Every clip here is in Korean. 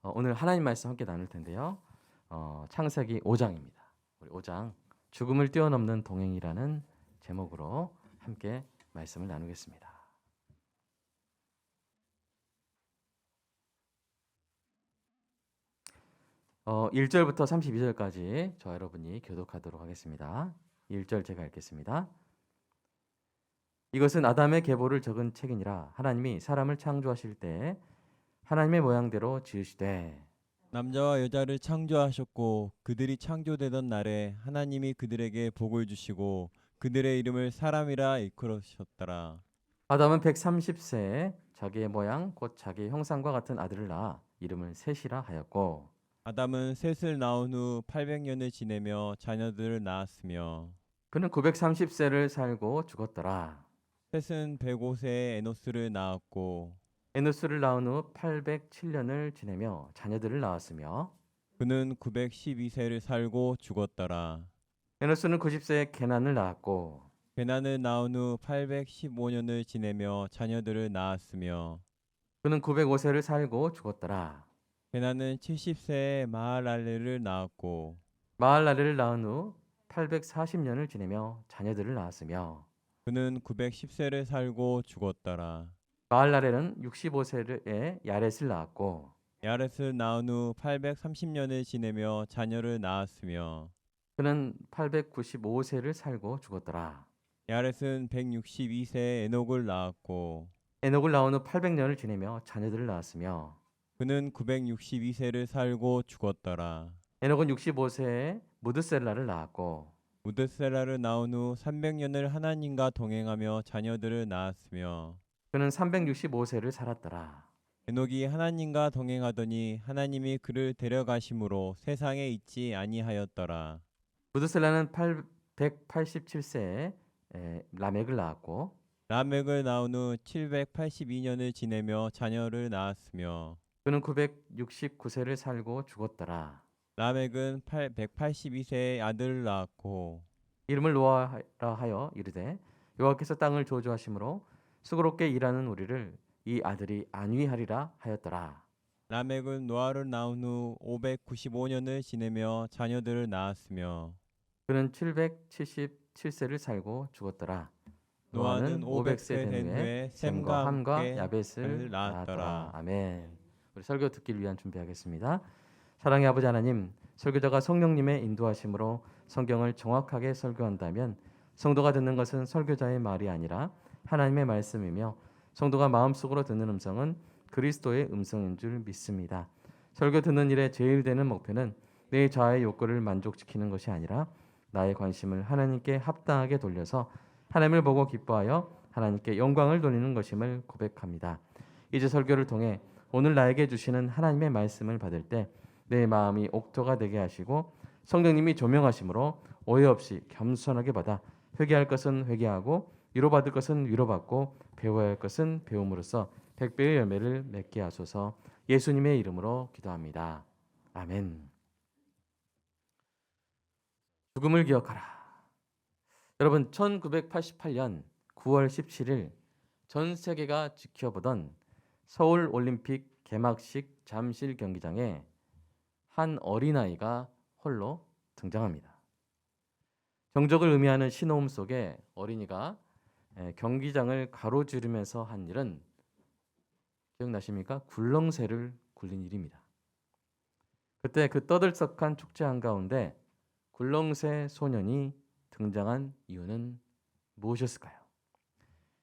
오늘 하나님 말씀 함께 나눌 텐데요. 창세기 5장입니다. 우리 5장 죽음을 뛰어넘는 동행이라는 제목으로 함께 말씀을 나누겠습니다. 1절부터 32절까지 저와 여러분이 교독하도록 하겠습니다. 1절 제가 읽겠습니다. 이것은 아담의 계보를 적은 책이니라. 하나님이 사람을 창조하실 때 하나님의 모양대로 지으시되 남자와 여자를 창조하셨고 그들이 창조되던 날에 하나님이 그들에게 복을 주시고 그들의 이름을 사람이라 일컬으셨더라. 아담은 130세에 자기의 모양 곧 자기의 형상과 같은 아들을 낳아 이름을 셋이라 하였고 아담은 셋을 낳은 후 800년을 지내며 자녀들을 낳았으며 그는 930세를 살고 죽었더라. 셋은 105세에 에노스를 낳았고 에노스를 낳은 후 807년을 지내며 자녀들을 낳았으며 그는 912세를 살고 죽었더라. 에노스는 90세에 게난을 낳았고 베난을 낳은 후 815년을 지내며 자녀들을 낳았으며 그는 905세를 살고 죽었더라. 베난은 70세에 마할랄레를 낳았고 마할랄레를 낳은 후 840년을 지내며 자녀들을 낳았으며 그는 910세를 살고 죽었더라. 마할랄레는 65세에 야렛을 낳았고 야렛을 낳은 후 830년을 지내며 자녀를 낳았으며 그는 895세를 살고 죽었더라. 야렛은 162세에 에녹을 낳았고 에녹을 낳은 후 800년을 지내며 자녀들을 낳았으며 그는 962세를 살고 죽었더라. 에녹은 65세에 무드셀라를 낳았고 무드셀라를 낳은 후 300년을 하나님과 동행하며 자녀들을 낳았으며 그는 365세를 살았더라. 에녹이 하나님과 동행하더니 하나님이 그를 데려가심으로 세상에 있지 아니하였더라. 무드셀라는 187세에 라멕을 낳았고 라멕을 낳은 후 782년을 지내며 자녀를 낳았으며 그는 969세를 살고 죽었더라. 라멕은 182세의 아들을 낳았고 이름을 노아라 하여 이르되 여호와께서 땅을 저주하심으로 수고롭게 일하는 우리를 이 아들이 안위하리라 하였더라. 라멕은 노아를 낳은 후 595년을 지내며 자녀들을 낳았으며 그는 777세를 살고 죽었더라. 노아는 노아는 500세 500세 된 된 후에 후에 셈과 셈과 함과 함께 야벳을 낳았더라. 낳았더라. 아멘. 우리 설교 듣기를 위한 준비하겠습니다. 사랑의 아버지 하나님, 설교자가 성령님의 인도하심으로 성경을 정확하게 설교한다면 성도가 듣는 것은 설교자의 말이 아니라 하나님의 말씀이며 성도가 마음속으로 듣는 음성은 그리스도의 음성인 줄 믿습니다. 설교 듣는 일의 제일 되는 목표는 내 자아의 욕구를 만족시키는 것이 아니라 나의 관심을 하나님께 합당하게 돌려서 하나님을 보고 기뻐하여 하나님께 영광을 돌리는 것임을 고백합니다. 이제 설교를 통해 오늘 나에게 주시는 하나님의 말씀을 받을 때 내 마음이 옥토가 되게 하시고 성령님이 조명하심으로 오해 없이 겸손하게 받아 회개할 것은 회개하고 위로받을 것은 위로받고 배워야 할 것은 배움으로써 백배의 열매를 맺게 하소서. 예수님의 이름으로 기도합니다. 아멘. 죽음을 기억하라. 여러분 1988년 9월 17일 전 세계가 지켜보던 서울 올림픽 개막식 잠실 경기장에 한 어린아이가 홀로 등장합니다. 정적을 의미하는 신호음 속에 어린이가 경기장을 가로지르면서 한 일은 기억나십니까? 굴렁쇠를 굴린 일입니다. 그때 그 떠들썩한 축제 한가운데 굴렁쇠 소년이 등장한 이유는 무엇이었을까요?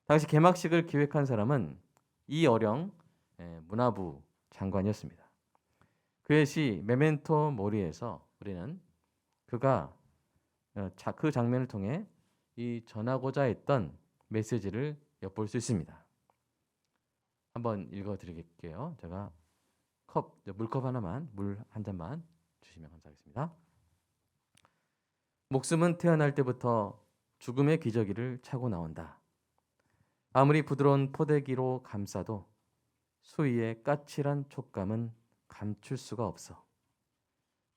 당시 개막식을 기획한 사람은 이어령 문화부 장관이었습니다. 그의 시 메멘토 모리에서 우리는 그가 그 장면을 통해 이 전하고자 했던 메시지를 엿볼 수 있습니다. 한번 읽어드릴게요. 제가 물컵 하나만, 물 한 잔만 주시면 감사하겠습니다. 목숨은 태어날 때부터 죽음의 기저귀를 차고 나온다. 아무리 부드러운 포대기로 감싸도 수위의 까칠한 촉감은 감출 수가 없어.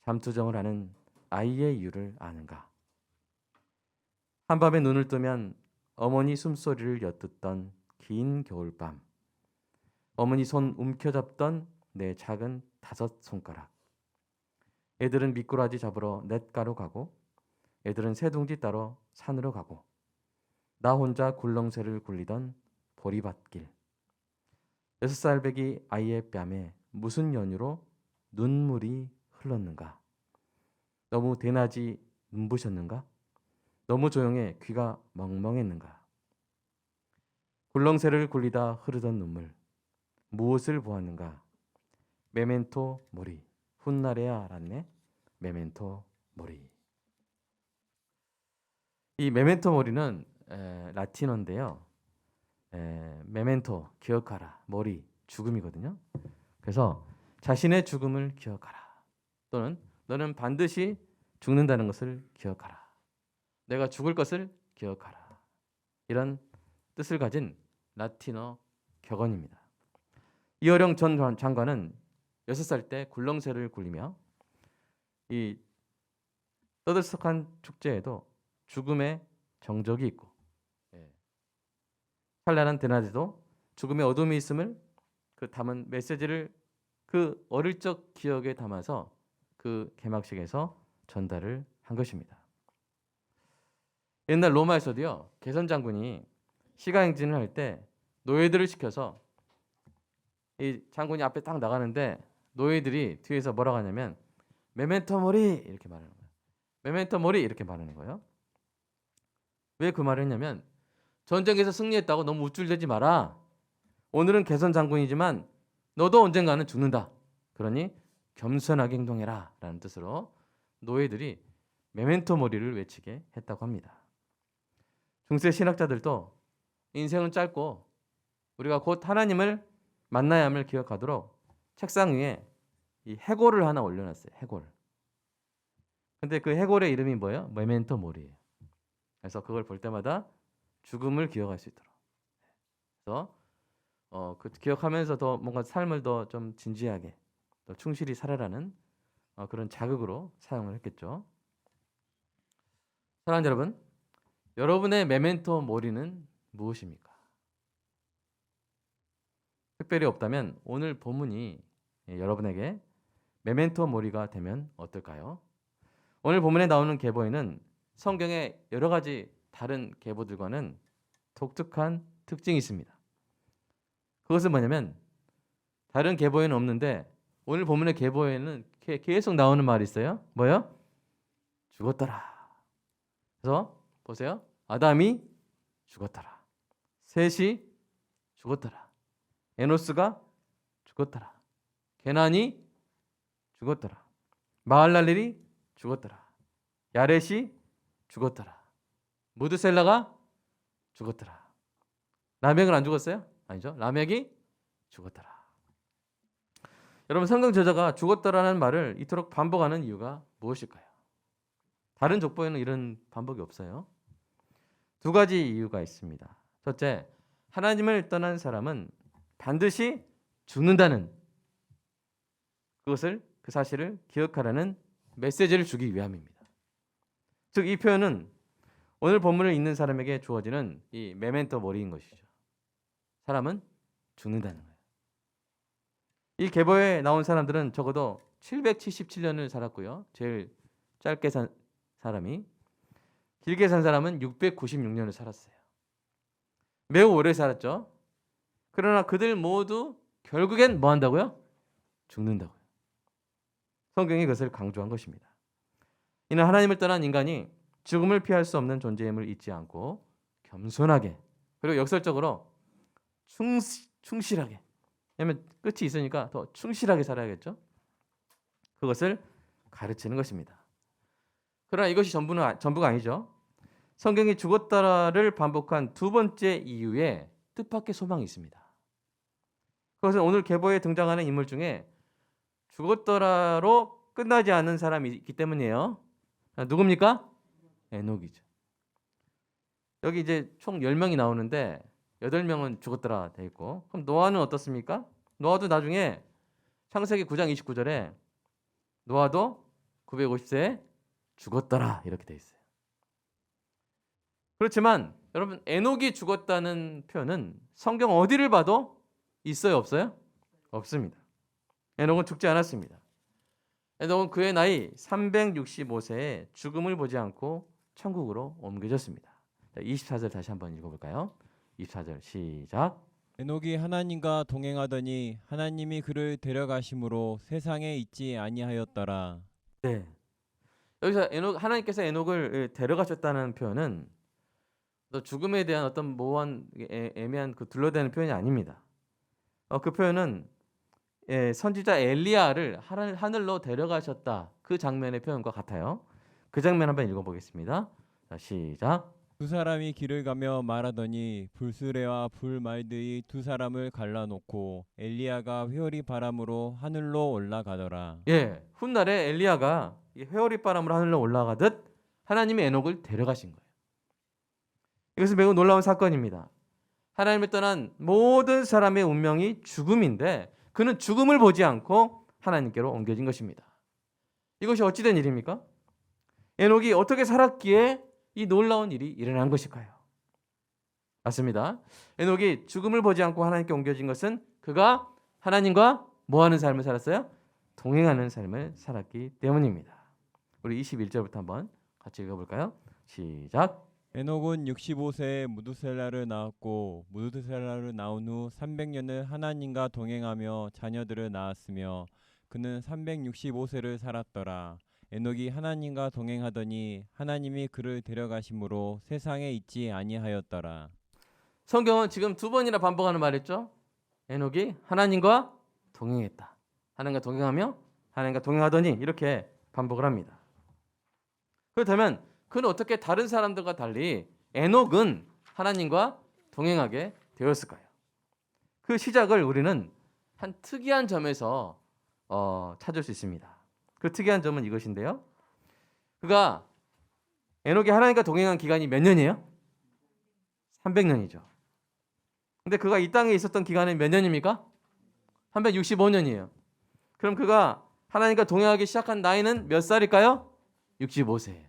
잠투정을 하는 아이의 이유를 아는가? 한밤에 눈을 뜨면 어머니 숨소리를 엿듣던 긴 겨울밤, 어머니 손 움켜잡던 내 작은 5손가락. 애들은 미꾸라지 잡으러 냇가로 가고 애들은 새둥지 따러 산으로 가고 나 혼자 굴렁쇠를 굴리던 보리밭길. 6살 배기 아이의 뺨에 무슨 연유로 눈물이 흘렀는가? 너무 대낮이 눈부셨는가? 너무 조용해 귀가 멍멍했는가? 굴렁쇠를 굴리다 흐르던 눈물. 무엇을 보았는가? 메멘토 모리. 훗날에 알았네. 메멘토 모리. 이 메멘토 모리는 라틴어인데요. 메멘토 기억하라. 모리 죽음이거든요. 그래서 자신의 죽음을 기억하라. 또는 너는 반드시 죽는다는 것을 기억하라. 내가 죽을 것을 기억하라. 이런 뜻을 가진 라틴어 격언입니다. 이어령 전 장관은 6살 때 굴렁쇠를 굴리며 이 떠들썩한 축제에도 죽음의 정적이 있고 찬란한 대낮에도 죽음의 어둠이 있음을 그 담은 메시지를 그 어릴 적 기억에 담아서 그 개막식에서 전달을 한 것입니다. 옛날 로마에서도요. 개선 장군이 시가 행진을 할 때 노예들을 시켜서 이 장군이 앞에 딱 나가는데 노예들이 뒤에서 뭐라고 하냐면 메멘토 모리 이렇게 말하는 거예요. 메멘토 모리 이렇게 말하는 거예요. 왜 그 말을 했냐면 전쟁에서 승리했다고 너무 우쭐대지 마라. 오늘은 개선 장군이지만 너도 언젠가는 죽는다. 그러니 겸손하게 행동해라 라는 뜻으로 노예들이 메멘토 모리를 외치게 했다고 합니다. 중세 신학자들도 인생은 짧고 우리가 곧 하나님을 만나야 함을 기억하도록 책상 위에 이 해골을 하나 올려놨어요. 해골. 근데 그 해골의 이름이 뭐예요? 메멘토 모리예요. 그래서 그걸 볼 때마다 죽음을 기억할 수 있도록. 그래서 그 기억하면서 더 뭔가 삶을 더 좀 진지하게 더 충실히 살아라는 그런 자극으로 사용을 했겠죠. 사랑하는 여러분, 여러분의 메멘토 모리는 무엇입니까? 특별히 없다면 오늘 본문이 여러분에게 메멘토 모리가 되면 어떨까요? 오늘 본문에 나오는 계보에는 성경의 여러 가지 다른 계보들과는 독특한 특징이 있습니다. 그것은 뭐냐면 다른 계보에는 없는데 오늘 본문의 계보에는 계속 나오는 말이 있어요. 뭐요? 죽었더라. 그래서 보세요. 아담이 죽었더라. 셋이 죽었더라. 에노스가 죽었더라. 게난이 죽었더라. 마할랄렐이 죽었더라. 야렛이 죽었더라. 무드셀라가 죽었더라. 라멕은 안 죽었어요? 아니죠. 라멕이 죽었더라. 여러분 성경 저자가 죽었더라는 말을 이토록 반복하는 이유가 무엇일까요? 다른 족보에는 이런 반복이 없어요. 두 가지 이유가 있습니다. 첫째, 하나님을 떠난 사람은 반드시 죽는다는 그것을 그 사실을 기억하라는 메시지를 주기 위함입니다. 즉 이 표현은 오늘 본문을 읽는 사람에게 주어지는 이 메멘토 모리인 것이죠. 사람은 죽는다는 거예요. 이 계보에 나온 사람들은 적어도 777년을 살았고요. 제일 짧게 산 사람이 길게 산 사람은 696년을 살았어요. 매우 오래 살았죠. 그러나 그들 모두 결국엔 뭐 한다고요? 죽는다고요. 성경이 그것을 강조한 것입니다. 이는 하나님을 떠난 인간이 죽음을 피할 수 없는 존재임을 잊지 않고 겸손하게 그리고 역설적으로 충실하게 왜냐하면 끝이 있으니까 더 충실하게 살아야겠죠. 그것을 가르치는 것입니다. 그러나 이것이 전부가 아니죠. 성경이 죽었다를 반복한 두 번째 이유에 뜻밖의 소망이 있습니다. 그것은 오늘 계보에 등장하는 인물 중에 죽었더라로 끝나지 않는 사람이 있기 때문이에요. 누굽니까? 에녹이죠. 여기 이제 총 10명이 나오는데 8명은 죽었더라 돼 있고 그럼 노아는 어떻습니까? 노아도 나중에 창세기 9장 29절에 노아도 950세에 죽었더라 이렇게 돼 있어요. 그렇지만 여러분 에녹이 죽었다는 표현은 성경 어디를 봐도 있어요 없어요? 없습니다. 에녹은 죽지 않았습니다. 에녹은 그의 나이 365세에 죽음을 보지 않고 천국으로 옮겨졌습니다. 24절 다시 한번 읽어볼까요? 24절 시작. 에녹이 하나님과 동행하더니 하나님이 그를 데려가심으로 세상에 있지 아니하였더라. 네. 여기서 하나님께서 에녹을 데려가셨다는 표현은 또 죽음에 대한 어떤 모호한 애매한 그 둘러대는 표현이 아닙니다. 그 표현은 선지자 엘리야를 하늘로 데려가셨다 그 장면의 표현과 같아요. 그 장면 한번 읽어보겠습니다. 자, 시작. 두 사람이 길을 가며 말하더니 불수레와 불말들이 두 사람을 갈라놓고 엘리야가 회오리 바람으로 하늘로 올라가더라. 예, 훗날에 엘리야가 이 회오리 바람으로 하늘로 올라가듯 하나님이 에녹을 데려가신 거예요. 이것은 매우 놀라운 사건입니다. 하나님을 떠난 모든 사람의 운명이 죽음인데 그는 죽음을 보지 않고 하나님께로 옮겨진 것입니다. 이것이 어찌된 일입니까? 에녹이 어떻게 살았기에 이 놀라운 일이 일어난 것일까요? 맞습니다. 에녹이 죽음을 보지 않고 하나님께 옮겨진 것은 그가 하나님과 뭐하는 삶을 살았어요? 동행하는 삶을 살았기 때문입니다. 우리 21절부터 한번 같이 읽어볼까요? 시작. 에녹은 65세에 무두셀라를 낳았고 무두셀라를 낳은 후 300년을 하나님과 동행하며 자녀들을 낳았으며 그는 365세를 살았더라. 에녹이 하나님과 동행하더니 하나님이 그를 데려가심으로 세상에 있지 아니하였더라. 성경은 지금 두 번이나 반복하는 말했죠. 에녹이 하나님과 동행했다. 하나님과 동행하며 하나님과 동행하더니 이렇게 반복을 합니다. 그렇다면 그는 어떻게 다른 사람들과 달리 에녹은 하나님과 동행하게 되었을까요? 그 시작을 우리는 한 특이한 점에서 찾을 수 있습니다. 그 특이한 점은 이것인데요. 그가 에녹이 하나님과 동행한 기간이 몇 년이에요? 300년이죠. 근데 그가 이 땅에 있었던 기간은 몇 년입니까? 365년이에요. 그럼 그가 하나님과 동행하기 시작한 나이는 몇 살일까요? 65세예요.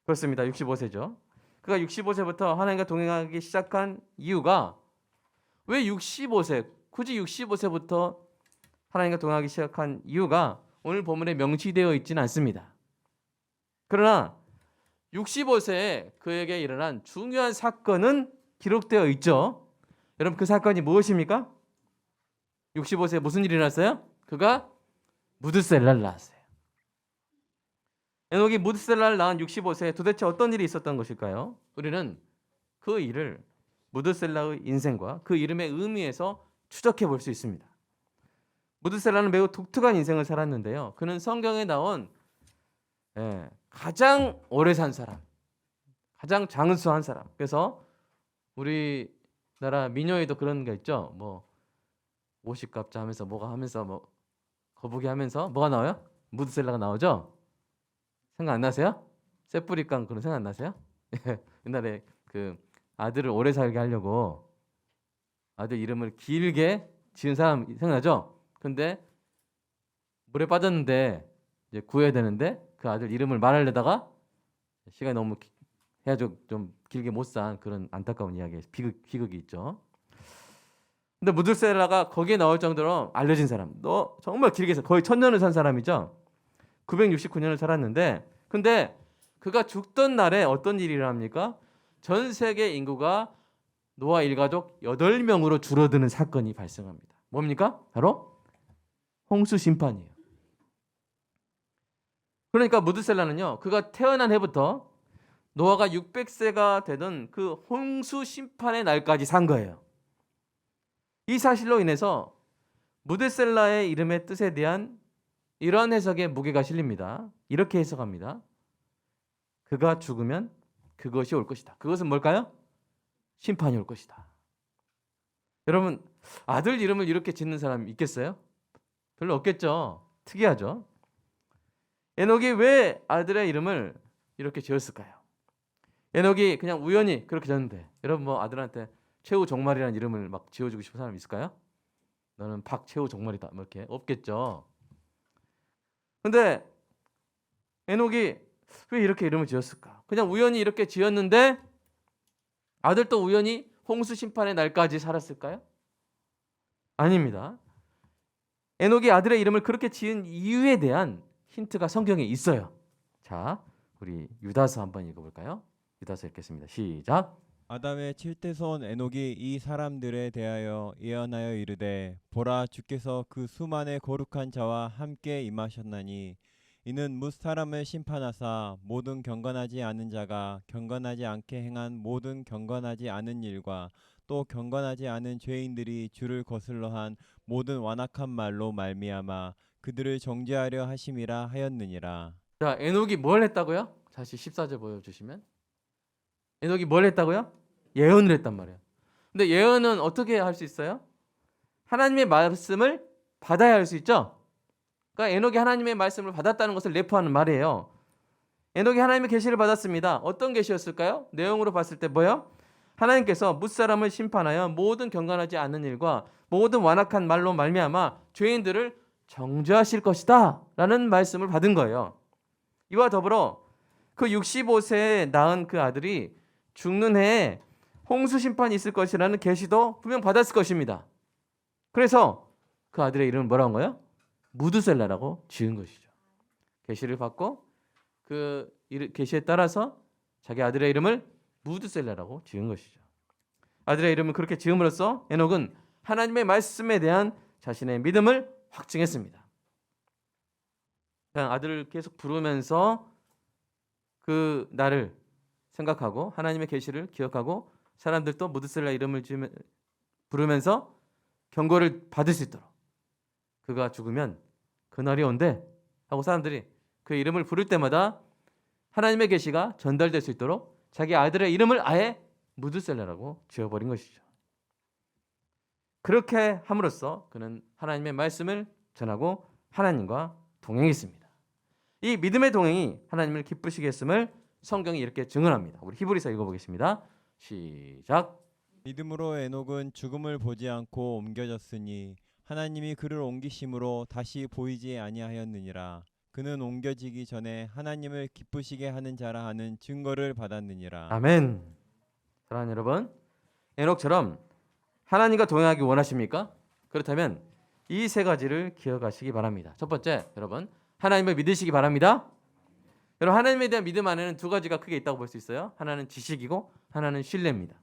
그렇습니다. 65세죠. 그가 65세부터 하나님과 동행하기 시작한 이유가 왜 65세, 굳이 65세부터 하나님과 동행하기 시작한 이유가 오늘 본문에 명시되어 있지는 않습니다. 그러나 65세에 그에게 일어난 중요한 사건은 기록되어 있죠. 여러분 그 사건이 무엇입니까? 65세에 무슨 일이 일어났어요? 그가 무드셀라를 낳았어요. 에녹이 무드셀라를 낳은 65세에 도대체 어떤 일이 있었던 것일까요? 우리는 그 일을 무드셀라의 인생과 그 이름의 의미에서 추적해 볼 수 있습니다. 무드셀라는 매우 독특한 인생을 살았는데요. 그는 성경에 나온 가장 오래 산 사람, 가장 장수한 사람. 그래서 우리나라 민요에도 그런 게 있죠. 뭐 오십갑자 하면서 뭐가 하면서 뭐 거북이 하면서 뭐가 나와요? 무드셀라가 나오죠. 생각 안 나세요? 쇠뿌리깡 그런 생각 안 나세요? 옛날에 그 아들을 오래 살게 하려고 아들 이름을 길게 지은 사람 생각나죠? 근데 물에 빠졌는데 이제 구해야 되는데 그 아들 이름을 말하려다가 시간이 너무 해가지고 좀 길게 못 산 그런 안타까운 이야기, 비극이 있죠. 근데 무드셀라가 거기에 나올 정도로 알려진 사람, 너 정말 길게 거의 1000년을 산 사람이죠. 969년을 살았는데, 근데 그가 죽던 날에 어떤 일이 일어납니까? 전 세계 인구가 노아 일가족 8명으로 줄어드는 사건이 발생합니다. 뭡니까? 바로 홍수 심판이에요. 그러니까 무드셀라는요, 그가 태어난 해부터 노아가 600세가 되던 그 홍수 심판의 날까지 산 거예요. 이 사실로 인해서 무드셀라의 이름의 뜻에 대한 이러한 해석에 무게가 실립니다. 이렇게 해석합니다. 그가 죽으면 그것이 올 것이다. 그것은 뭘까요? 심판이 올 것이다. 여러분, 아들 이름을 이렇게 짓는 사람 있겠어요? 별로 없겠죠. 특이하죠. 에녹이 왜 아들의 이름을 이렇게 지었을까요? 에녹이 그냥 우연히 그렇게 지었는데, 여러분 뭐 아들한테 최후 종말이라는 이름을 막 지어주고 싶은 사람 있을까요? 너는 박최후 종말이다. 뭐 이렇게 없겠죠. 근데 에녹이 왜 이렇게 이름을 지었을까? 그냥 우연히 이렇게 지었는데 아들도 우연히 홍수 심판의 날까지 살았을까요? 아닙니다. 에녹이 아들의 이름을 그렇게 지은 이유에 대한 힌트가 성경에 있어요. 자, 우리 유다서 한번 읽어볼까요? 유다서 읽겠습니다. 시작. 아담의 7대손 에녹이 이 사람들에 대하여 예언하여 이르되 보라 주께서 그 수만의 거룩한 자와 함께 임하셨나니 이는 뭇 사람을 심판하사 모든 경건하지 않은 자가 경건하지 않게 행한 모든 경건하지 않은 일과 또 경건하지 않은 죄인들이 주를 거슬러 한 모든 완악한 말로 말미암아 그들을 정죄하려 하심이라 하였느니라. 자, 에녹이 뭘 했다고요? 다시 14절 보여주시면. 에녹이 뭘 했다고요? 예언을 했단 말이에요. 근데 예언은 어떻게 할 수 있어요? 하나님의 말씀을 받아야 할 수 있죠. 그러니까 에녹이 하나님의 말씀을 받았다는 것을 내포하는 말이에요. 에녹이 하나님의 계시를 받았습니다. 어떤 계시였을까요? 내용으로 봤을 때 뭐요? 하나님께서 뭇사람을 심판하여 모든 경건하지 않는 일과 모든 완악한 말로 말미암아 죄인들을 정죄하실 것이다 라는 말씀을 받은 거예요. 이와 더불어 그 65세에 낳은 그 아들이 죽는 해에 홍수 심판이 있을 것이라는 계시도 분명 받았을 것입니다. 그래서 그 아들의 이름은 뭐라고 한 거예요? 무드셀라라고 지은 것이죠. 계시를 받고 그 계시에 따라서 자기 아들의 이름을 무드셀라라고 지은 것이죠. 아들의 이름을 그렇게 지음으로써 에녹은 하나님의 말씀에 대한 자신의 믿음을 확증했습니다. 그냥 아들을 계속 부르면서 그 날을 생각하고 하나님의 계시를 기억하고 사람들도 무드셀라 이름을 부르면서 경고를 받을 수 있도록 그가 죽으면 그날이 온대 하고 사람들이 그 이름을 부를 때마다 하나님의 계시가 전달될 수 있도록 자기 아들의 이름을 아예 무드셀라라고 지어버린 것이죠. 그렇게 함으로써 그는 하나님의 말씀을 전하고 하나님과 동행했습니다. 이 믿음의 동행이 하나님을 기쁘시게 했음을 성경이 이렇게 증언합니다. 우리 히브리서 읽어보겠습니다. 시작. 믿음으로 에녹은 죽음을 보지 않고 옮겨졌으니 하나님이 그를 옮기심으로 다시 보이지 아니하였느니라. 그는 옮겨지기 전에 하나님을 기쁘시게 하는 자라 하는 증거를 받았느니라. 아멘. 사랑하는 여러분, 에녹처럼 하나님과 동행하기 원하십니까? 그렇다면 이 세 가지를 기억하시기 바랍니다. 첫 번째, 여러분, 하나님을 믿으시기 바랍니다. 여러분, 하나님에 대한 믿음 안에는 두 가지가 크게 있다고 볼 수 있어요. 하나는 지식이고 하나는 신뢰입니다.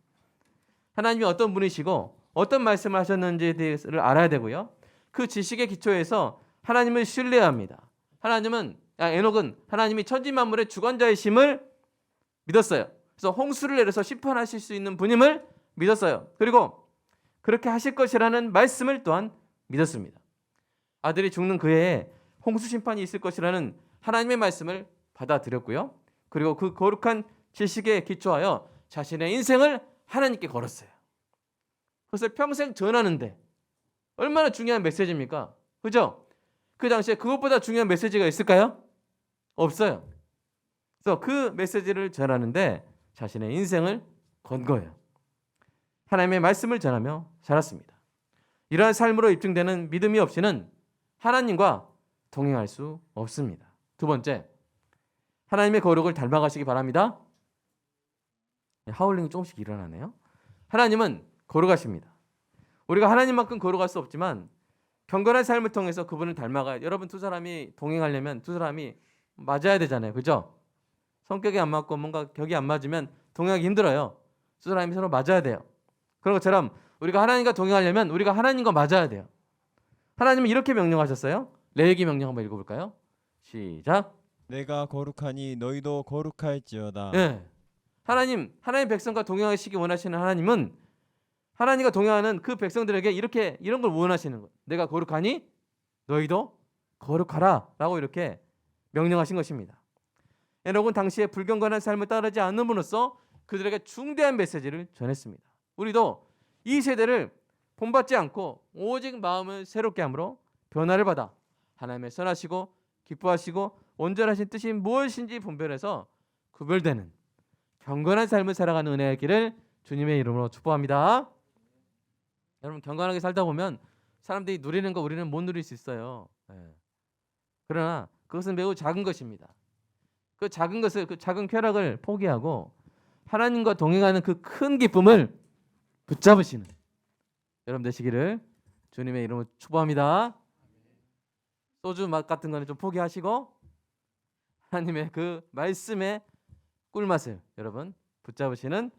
하나님이 어떤 분이시고 어떤 말씀을 하셨는지에 대해서를 알아야 되고요. 그 지식의 기초에서 하나님을 신뢰해야 합니다. 에녹은 하나님이 천지만물의 주관자이심을 믿었어요. 그래서 홍수를 내려서 심판하실 수 있는 분임을 믿었어요. 그리고 그렇게 하실 것이라는 말씀을 또한 믿었습니다. 아들이 죽는 그 해에 홍수 심판이 있을 것이라는 하나님의 말씀을 받아들였고요. 그리고 그 거룩한 지식에 기초하여 자신의 인생을 하나님께 걸었어요. 그것을 평생 전하는데 얼마나 중요한 메시지입니까? 그죠? 그 당시에 그것보다 중요한 메시지가 있을까요? 없어요. 그래서 그 메시지를 전하는데 자신의 인생을 건 거예요. 하나님의 말씀을 전하며 살았습니다. 이러한 삶으로 입증되는 믿음이 없이는 하나님과 동행할 수 없습니다. 두 번째, 하나님의 거룩을 닮아가시기 바랍니다. 하울링이 조금씩 일어나네요. 하나님은 거룩하십니다. 우리가 하나님만큼 거룩할 수 없지만 경건한 삶을 통해서 그분을 닮아가야. 여러분, 두 사람이 동행하려면 두 사람이 맞아야 되잖아요. 그죠? 성격이 안 맞고 뭔가 격이 안 맞으면 동행하기 힘들어요. 두 사람이 서로 맞아야 돼요. 그런 것처럼 우리가 하나님과 동행하려면 우리가 하나님과 맞아야 돼요. 하나님은 이렇게 명령하셨어요. 레위기 명령 한번 읽어볼까요? 시작. 내가 거룩하니 너희도 거룩할지어다. 네. 하나님의 백성과 동행하시기 원하시는 하나님은 하나님과 동행하는 그 백성들에게 이런 걸 원하시는 거예요. 내가 거룩하니 너희도 거룩하라 라고 이렇게 명령하신 것입니다. 에녹은 당시에 불경건한 삶을 따르지 않는 분으로서 그들에게 중대한 메시지를 전했습니다. 우리도 이 세대를 본받지 않고 오직 마음을 새롭게 함으로 변화를 받아 하나님의 선하시고 기뻐하시고 온전하신 뜻이 무엇인지 분별해서 구별되는 경건한 삶을 살아가는 은혜의 길을 주님의 이름으로 축복합니다. 여러분, 경건하게 살다 보면 사람들이 누리는 거 우리는 못 누릴 수 있어요. 그러나 그것은 매우 작은 것입니다. 그 작은 것을, 그 작은 쾌락을 포기하고 하나님과 동행하는 그 큰 기쁨을 붙잡으시는 여러분 되시기를 주님의 이름으로 축복합니다. 소주 맛 같은 거는 좀 포기하시고 하나님의 그 말씀의 꿀맛을 여러분 붙잡으시는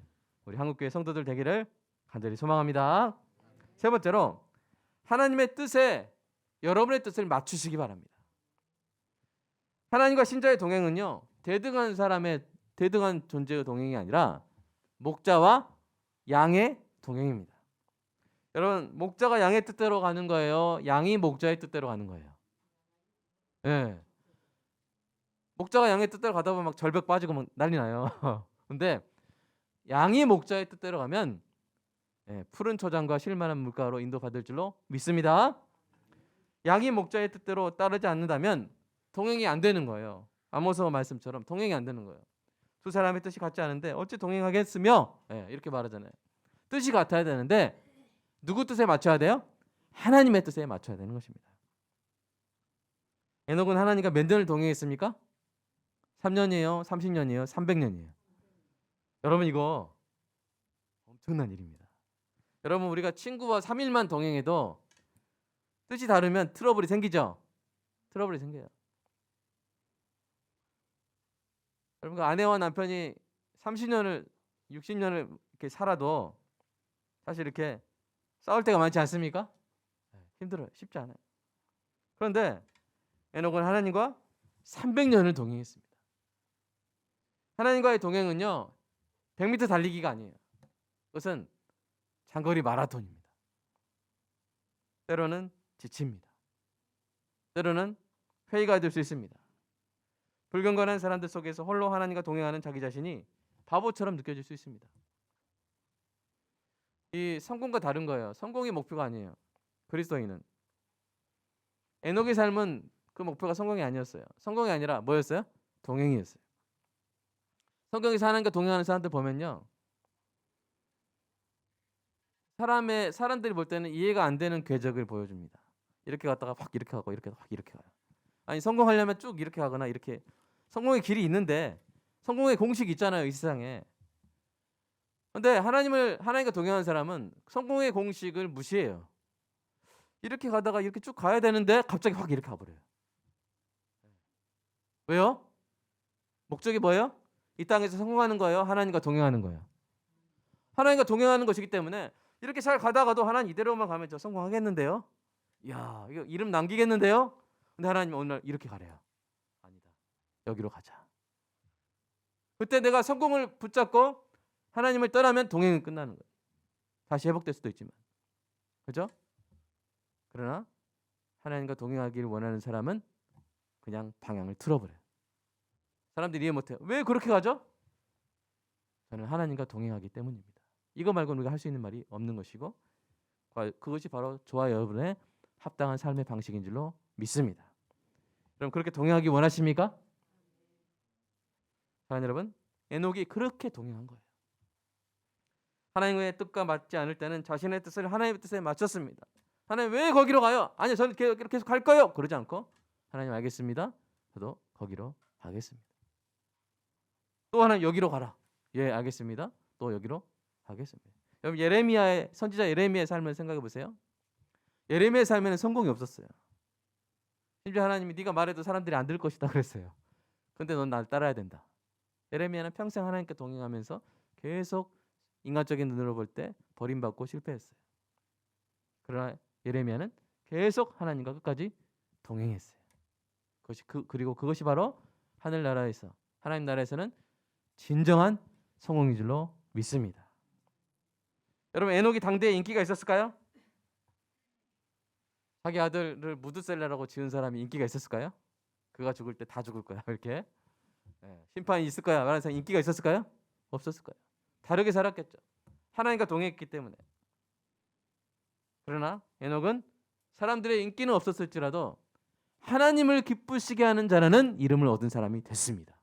우리 한국교회 성도들 되기를 간절히 소망합니다. 세 번째로 하나님의 뜻에 여러분의 뜻을 맞추시기 바랍니다. 하나님과 신자의 동행은요, 대등한 존재의 동행이 아니라 목자와 양의 동행입니다. 여러분, 목자가 양의 뜻대로 가는 거예요? 양이 목자의 뜻대로 가는 거예요? 예. 목자가 양의 뜻대로 가다 보면 막 절벽 빠지고 막 난리 나요. 근데 양이 목자의 뜻대로 가면 푸른 초장과 쉴만한 물가로 인도받을 줄로 믿습니다. 양이 목자의 뜻대로 따르지 않는다면 동행이 안 되는 거예요. 아모스 말씀처럼 동행이 안 되는 거예요. 두 사람의 뜻이 같지 않은데 어찌 동행하겠으며 이렇게 말하잖아요. 뜻이 같아야 되는데 누구 뜻에 맞춰야 돼요? 하나님의 뜻에 맞춰야 되는 것입니다. 에녹은 하나님과 몇 년을 동행했습니까? 3년이에요? 30년이에요? 300년이에요? 여러분 이거 엄청난 일입니다. 여러분 우리가 친구와 3일만 동행해도 뜻이 다르면 트러블이 생기죠? 트러블이 생겨요. 여러분 아내와 남편이 30년을 60년을 이렇게 살아도 사실 이렇게 싸울 때가 많지 않습니까? 힘들어요. 쉽지 않아요. 그런데 에녹은 하나님과 300년을 동행했습니다. 하나님과의 동행은요 100m 달리기가 아니에요. 그것은 장거리 마라톤입니다. 때로는 지칩니다. 때로는 회의가 될 수 있습니다. 불경건한 사람들 속에서 홀로 하나님과 동행하는 자기 자신이 바보처럼 느껴질 수 있습니다. 이 성공과 다른 거예요. 성공이 목표가 아니에요. 그리스도인은 에녹의 삶은 그 목표가 성공이 아니었어요. 성공이 아니라 뭐였어요? 동행이었어요. 성경에서 하나님과 동행하는 사람들 보면요, 사람들이 볼 때는 이해가 안 되는 궤적을 보여줍니다. 이렇게 갔다가 확 이렇게 가고 이렇게 확 이렇게 가요. 아니 성공하려면 쭉 이렇게 가거나 이렇게 성공의 길이 있는데 성공의 공식이 있잖아요, 이 세상에. 근데 하나님과 동행하는 사람은 성공의 공식을 무시해요. 이렇게 가다가 이렇게 쭉 가야 되는데 갑자기 확 이렇게 가버려요. 왜요? 목적이 뭐예요? 이 땅에서 성공하는 거예요? 하나님과 동행하는 거예요? 하나님과 동행하는 것이기 때문에 이렇게 잘 가다가도 하나님 이대로만 가면 저 성공하겠는데요? 이야, 이거 이름 남기겠는데요? 근데 하나님 오늘 이렇게 가래요. 아니다. 여기로 가자. 그때 내가 성공을 붙잡고 하나님을 떠나면 동행은 끝나는 거예요. 다시 회복될 수도 있지만. 그죠? 그러나 하나님과 동행하기를 원하는 사람은 그냥 방향을 틀어버려요. 사람들이 이해 못해요. 왜 그렇게 가죠? 저는 하나님과 동행하기 때문입니다. 이거 말고는 우리가 할 수 있는 말이 없는 것이고 그것이 바로 저와 여러분의 합당한 삶의 방식인 줄로 믿습니다. 그럼 그렇게 동행하기 원하십니까? 사랑하는 여러분, 에녹이 그렇게 동행한 거예요. 하나님의 뜻과 맞지 않을 때는 자신의 뜻을 하나님의 뜻에 맞췄습니다. 하나님 왜 거기로 가요? 아니요, 저는 계속 갈 거예요. 그러지 않고 하나님 알겠습니다. 저도 거기로 가겠습니다. 또 하나님 여기로 가라. 예, 알겠습니다. 또 여기로 가겠습니다. 여러분 선지자 예레미야의 삶을 생각해 보세요. 예레미야의 삶에는 성공이 없었어요. 심지어 하나님이 네가 말해도 사람들이 안 들을 것이다 그랬어요. 근데 넌 날 따라야 된다. 예레미야는 평생 하나님께 동행하면서 계속 인간적인 눈으로 볼 때 버림받고 실패했어요. 그러나 예레미야는 계속 하나님과 끝까지 동행했어요. 그리고 그것이 바로 하늘나라에서 하나님 나라에서는 진정한 성공인 줄로 믿습니다. 여러분 에녹이 당대에 인기가 있었을까요? 자기 아들을 무드셀라라고 지은 사람이 인기가 있었을까요? 그가 죽을 때 다 죽을 거야 이렇게 심판이 있을 거야 말하는 사람 인기가 있었을까요? 없었을 거예요. 다르게 살았겠죠. 하나님과 동행했기 때문에. 그러나 에녹은 사람들의 인기는 없었을지라도 하나님을 기쁘시게 하는 자라는 이름을 얻은 사람이 됐습니다.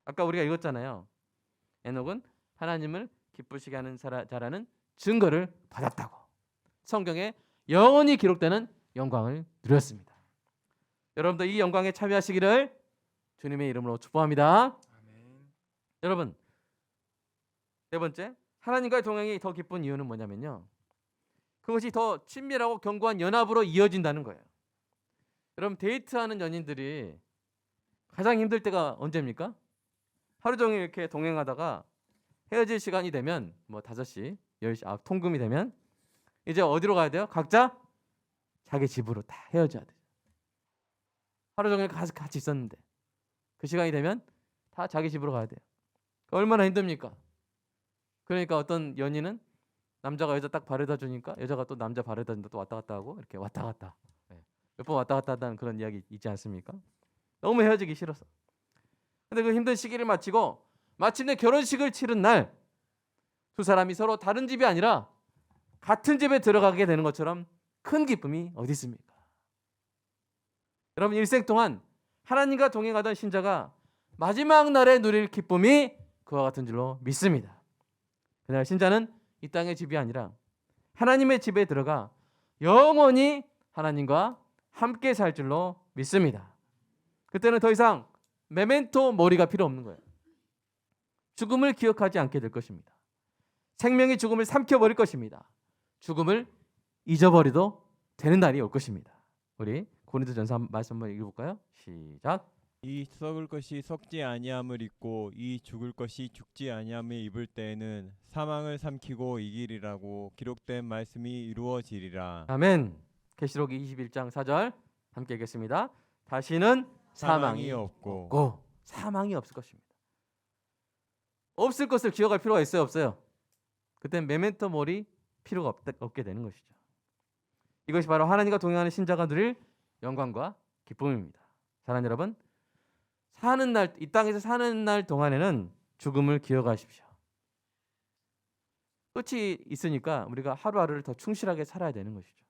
아까 우리가 읽었잖아요. 에녹은 하나님을 기쁘시게 하는 자라는 증거를 받았다고. 성경에 영원히 기록되는 영광을 누렸습니다. 여러분도 이 영광에 참여하시기를 주님의 이름으로 축복합니다. 아멘. 여러분, 네 번째, 하나님과의 동행이 더 기쁜 이유는 뭐냐면요, 그것이 더 친밀하고 견고한 연합으로 이어진다는 거예요. 여러분, 데이트하는 연인들이 가장 힘들 때가 언제입니까? 하루 종일 이렇게 동행하다가 헤어질 시간이 되면 뭐 5시, 10시, 통금이 되면 이제 어디로 가야 돼요? 각자 자기 집으로 다 헤어져야 돼요. 하루 종일 같이 있었는데 그 시간이 되면 다 자기 집으로 가야 돼요. 얼마나 힘듭니까? 그러니까 어떤 연인은 남자가 여자 딱 바래다 주니까 여자가 또 남자 바래다 준다, 또 왔다 갔다 하고 이렇게 왔다 갔다, 몇 번 왔다 갔다 한다는 그런 이야기 있지 않습니까? 너무 헤어지기 싫어서. 근데 그 힘든 시기를 마치고 마침내 결혼식을 치른 날 두 사람이 서로 다른 집이 아니라 같은 집에 들어가게 되는 것처럼 큰 기쁨이 어디 있습니까? 여러분, 일생 동안 하나님과 동행하던 신자가 마지막 날에 누릴 기쁨이 그와 같은 줄로 믿습니다. 그날 신자는 이 땅의 집이 아니라 하나님의 집에 들어가 영원히 하나님과 함께 살 줄로 믿습니다. 그때는 더 이상 메멘토 모리가 필요 없는 거예요. 죽음을 기억하지 않게 될 것입니다. 생명이 죽음을 삼켜버릴 것입니다. 죽음을 잊어버려도 되는 날이 올 것입니다. 우리 고린도전서 말씀 한번 읽어볼까요? 시작. 이 썩을 것이 썩지 아니함을 입고 이 죽을 것이 죽지 아니함을 입을 때에는 사망을 삼키고 이기리라고 기록된 말씀이 이루어지리라. 아멘. 계시록 21장 4절 함께 읽겠습니다. 다시는 사망이 없고 사망이 없을 것입니다. 없을 것을 기억할 필요가 있어요, 없어요? 그땐 메멘토 모리 필요가 없게 되는 것이죠. 이것이 바로 하나님과 동행하는 신자가 누릴 영광과 기쁨입니다. 사랑하는 여러분, 사는 날, 이 땅에서 사는 날 동안에는 죽음을 기억하십시오. 끝이 있으니까 우리가 하루하루를 더 충실하게 살아야 되는 것이죠.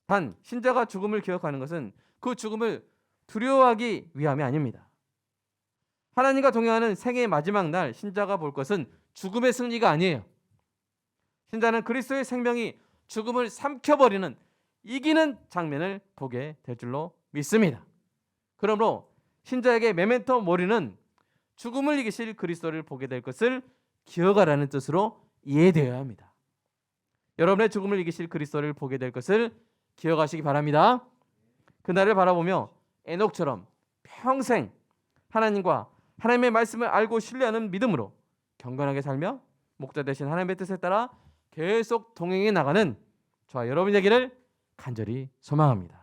단, 신자가 죽음을 기억하는 것은 그 죽음을 두려워하기 위함이 아닙니다. 하나님과 동행하는 생애의 마지막 날 신자가 볼 것은 죽음의 승리가 아니에요. 신자는 그리스도의 생명이 죽음을 삼켜버리는, 이기는 장면을 보게 될 줄로 믿습니다. 그러므로 신자에게 메멘토 모리는 죽음을 이기실 그리스도를 보게 될 것을 기억하라는 뜻으로 이해되어야 합니다. 여러분의 죽음을 이기실 그리스도를 보게 될 것을 기억하시기 바랍니다. 그날을 바라보며 에녹처럼 평생 하나님과 하나님의 말씀을 알고 신뢰하는 믿음으로 경건하게 살며 목자 되신 하나님의 뜻에 따라 계속 동행해 나가는 저와 여러분 되기를 간절히 소망합니다.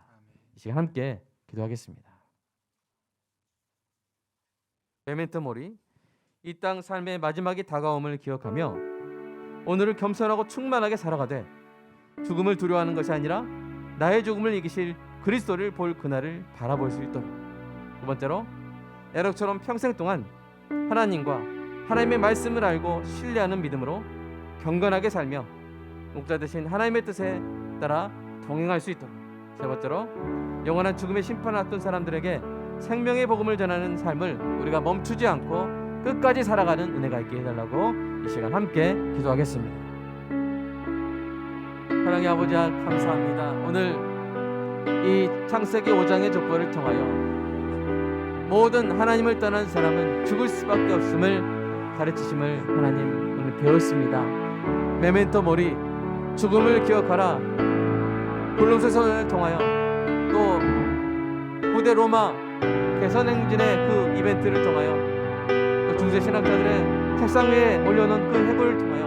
이 시간 함께 기도하겠습니다. 메멘토 모리, 이 땅 삶의 마지막이 다가옴을 기억하며 오늘을 겸손하고 충만하게 살아가되 죽음을 두려워하는 것이 아니라 나의 죽음을 이기실 그리스도를 볼 그날을 바라볼 수 있도록. 두 번째로, 에녹처럼 평생 동안 하나님과 하나님의 말씀을 알고 신뢰하는 믿음으로 경건하게 살며 목자 되신 하나님의 뜻에 따라 동행할 수 있도록. 세 번째로, 영원한 죽음의 심판을 앞둔 사람들에게 생명의 복음을 전하는 삶을 우리가 멈추지 않고 끝까지 살아가는 은혜가 있게 해달라고 이 시간 함께 기도하겠습니다. 사랑의 아버지, 감사합니다. 오늘 이 창세기 5장의 족보를 통하여 모든 하나님을 떠난 사람은 죽을 수밖에 없음을 가르치심을 하나님 오늘 배웠습니다. 메멘토 모리, 죽음을 기억하라. 골로새서를 통하여 또 고대 로마 개선행진의 그 이벤트를 통하여 또 중세 신학자들의 책상 위에 올려놓은 그 해부를 통하여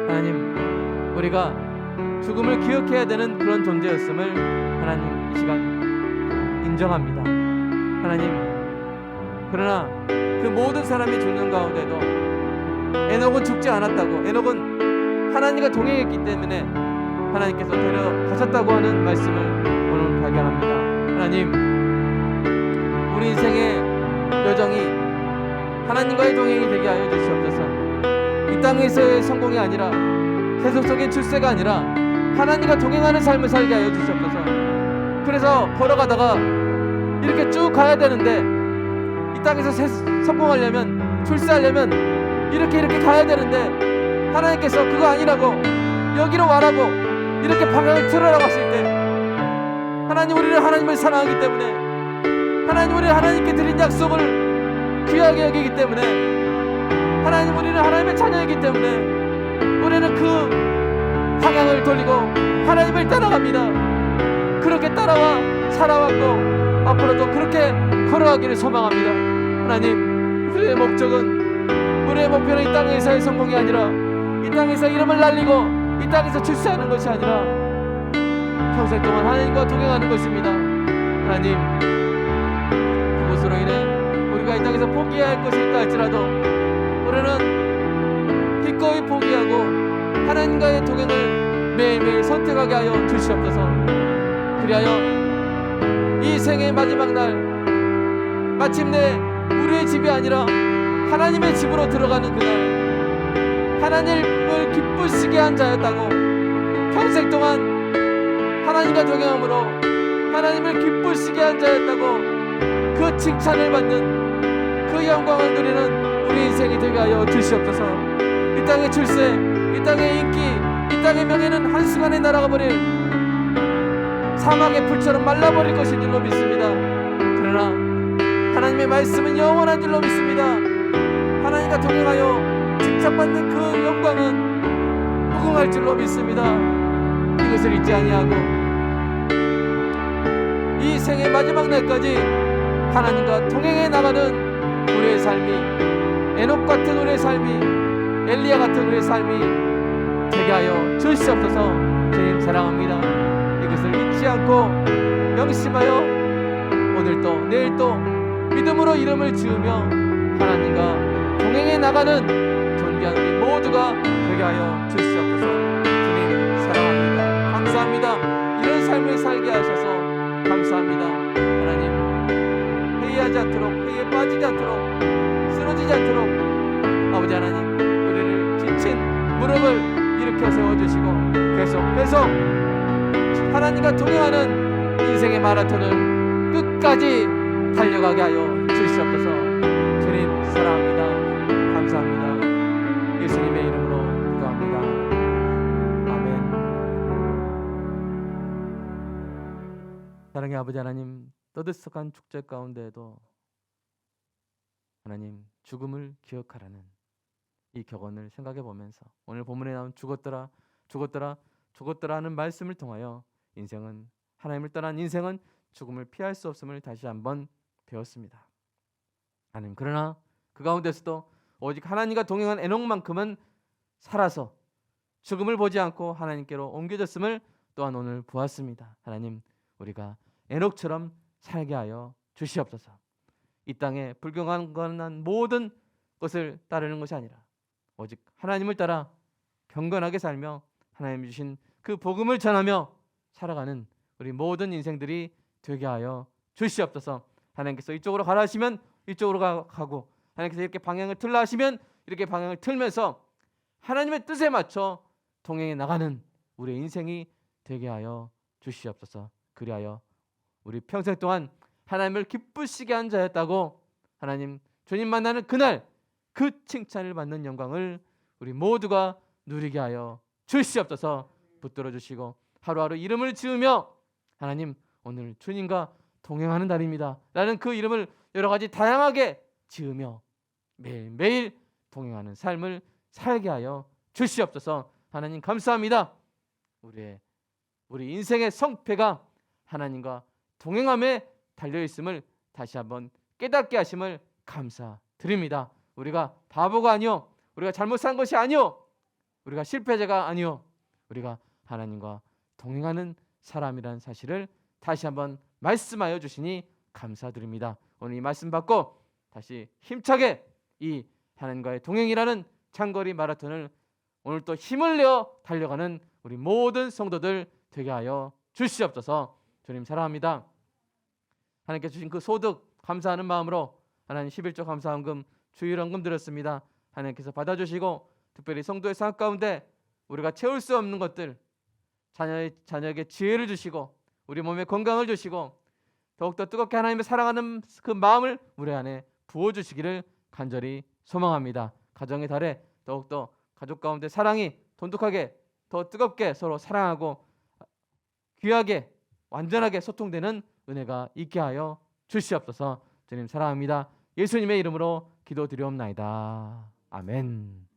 하나님, 우리가 죽음을 기억해야 되는 그런 존재였음을 하나님 이 시간 인정합니다. 하나님, 그러나 그 모든 사람이 죽는 가운데도 에녹은 죽지 않았다고, 에녹은 하나님과 동행했기 때문에 하나님께서 데려가셨다고 하는 말씀을 오늘 발견합니다. 하나님, 우리 인생의 여정이 하나님과의 동행이 되게 하여 주시옵소서. 이 땅에서의 성공이 아니라, 세속적인 출세가 아니라 하나님과 동행하는 삶을 살게 하여 주시옵소서. 그래서 걸어가다가 이렇게 쭉 가야 되는데 이 땅에서 성공하려면, 출세하려면 이렇게 가야 되는데 하나님께서 그거 아니라고, 여기로 와라고 이렇게 방향을 틀어라고 하실 때, 하나님, 우리를 하나님을 사랑하기 때문에, 하나님, 우리를 하나님께 드린 약속을 귀하게 여기기 때문에, 하나님, 우리는 하나님의 자녀이기 때문에 우리는 그 방향을 돌리고 하나님을 따라갑니다. 그렇게 따라와 살아왔고 앞으로도 그렇게 걸어가기를 소망합니다. 하나님, 우리의 목적은, 우리의 목표는 이 땅에서의 성공이 아니라 이 땅에서 이름을 날리고 이 땅에서 출세하는 것이 아니라 평생 동안 하나님과 동행하는 것입니다. 하나님, 그것으로 인해 우리가 이 땅에서 포기해야 할 것이 있다 할지라도 우리는 기꺼이 포기하고 하나님과의 동행을 매일매일 선택하게 하여 주시옵소서. 그리하여 이 생의 마지막 날 마침내 우리의 집이 아니라 하나님의 집으로 들어가는 그날, 하나님을 기쁘시게 한 자였다고, 평생 동안 하나님과 동행함으로 하나님을 기쁘시게 한 자였다고 그 칭찬을 받는 그 영광을 누리는 우리 인생이 되게 하여 주시옵소서. 이 땅의 출세, 이 땅의 인기, 이 땅의 명예는 한순간에 날아가 버릴 사막의 풀처럼 말라버릴 것인 줄로 믿습니다. 그러나 하나님의 말씀은 영원한 줄로 믿습니다. 하나님과 동행하여 칭찬받는 그 영광은 무궁할 줄로 믿습니다. 이것을 잊지 아니하고 이 생의 마지막 날까지 하나님과 동행해 나가는 우리의 삶이, 에녹 같은 우리의 삶이, 엘리야 같은 우리의 삶이 되게 하여 주시옵소서. 주님 사랑합니다. 이것을 잊지 않고 명심하여 오늘도 내일도 믿음으로 이름을 지으며 하나님과 동행해 나가는 존귀한 우리 모두가 되게 하여 주시옵소서. 주님 사랑합니다. 감사합니다. 이런 삶을 살게 하셔서 감사합니다. 하나님, 회의하지 않도록, 회의에 빠지지 않도록, 쓰러지지 않도록 아버지 하나님, 우리를 지친 무릎을 일으켜 세워주시고 계속 하나님과 동행하는 인생의 마라톤을 끝까지 달려가게 하여 주시옵소서. 주님 사랑합니다. 감사합니다. 예수님의 이름으로 기도합니다. 아멘. 사랑의 아버지 하나님, 떠들썩한 축제 가운데에도 하나님, 죽음을 기억하라는 이 격언을 생각해 보면서 오늘 본문에 나온 죽었더라 하는 말씀을 통하여 인생은, 하나님을 떠난 인생은 죽음을 피할 수 없음을 다시 한번 배웠습니다. 하나님, 그러나 그 가운데서도 오직 하나님과 동행한 에녹만큼은 살아서 죽음을 보지 않고 하나님께로 옮겨졌음을 또한 오늘 보았습니다. 하나님, 우리가 에녹처럼 살게 하여 주시옵소서. 이 땅에 불경한 모든 것을 따르는 것이 아니라 오직 하나님을 따라 경건하게 살며 하나님 주신 그 복음을 전하며 살아가는 우리 모든 인생들이 되게 하여 주시옵소서. 하나님께서 이쪽으로 가라 하시면 이쪽으로 가고, 하나님께서 이렇게 방향을 틀라 하시면 이렇게 방향을 틀면서 하나님의 뜻에 맞춰 동행해 나가는 우리의 인생이 되게 하여 주시옵소서. 그리하여 우리 평생 동안 하나님을 기쁘시게 한 자였다고 하나님, 주님 만나는 그날 그 칭찬을 받는 영광을 우리 모두가 누리게 하여 주시옵소서. 붙들어 주시고 하루하루 이름을 지으며 하나님, 오늘 주님과 동행하는 날입니다 라는 그 이름을 여러 가지 다양하게 지으며 매일매일 동행하는 삶을 살게 하여 주시옵소서. 하나님 감사합니다. 우리 인생의 성패가 하나님과 동행함에 달려있음을 다시 한번 깨닫게 하심을 감사드립니다. 우리가 바보가 아니요, 우리가 잘못 산 것이 아니요, 우리가 실패자가 아니요, 우리가 하나님과 동행하는 사람이라는 사실을 다시 한번 말씀하여 주시니 감사드립니다. 오늘 이 말씀 받고 다시 힘차게 이 하나님과의 동행이라는 장거리 마라톤을 오늘 또 힘을 내어 달려가는 우리 모든 성도들 되게 하여 주시옵소서. 주님 사랑합니다. 하나님께 주신 그 소득 감사하는 마음으로 하나님 11조 감사헌금 주일헌금 드렸습니다. 하나님께서 받아주시고 특별히 성도의 삶 가운데 우리가 채울 수 없는 것들, 자녀에게 지혜를 주시고 우리 몸에 건강을 주시고 더욱더 뜨겁게 하나님을 사랑하는 그 마음을 우리 안에 부어주시기를 간절히 소망합니다. 가정의 달에 더욱더 가족 가운데 사랑이 돈독하게 더 뜨겁게 서로 사랑하고 귀하게 완전하게 소통되는 은혜가 있게 하여 주시옵소서. 주님 사랑합니다. 예수님의 이름으로 기도드리옵나이다. 아멘.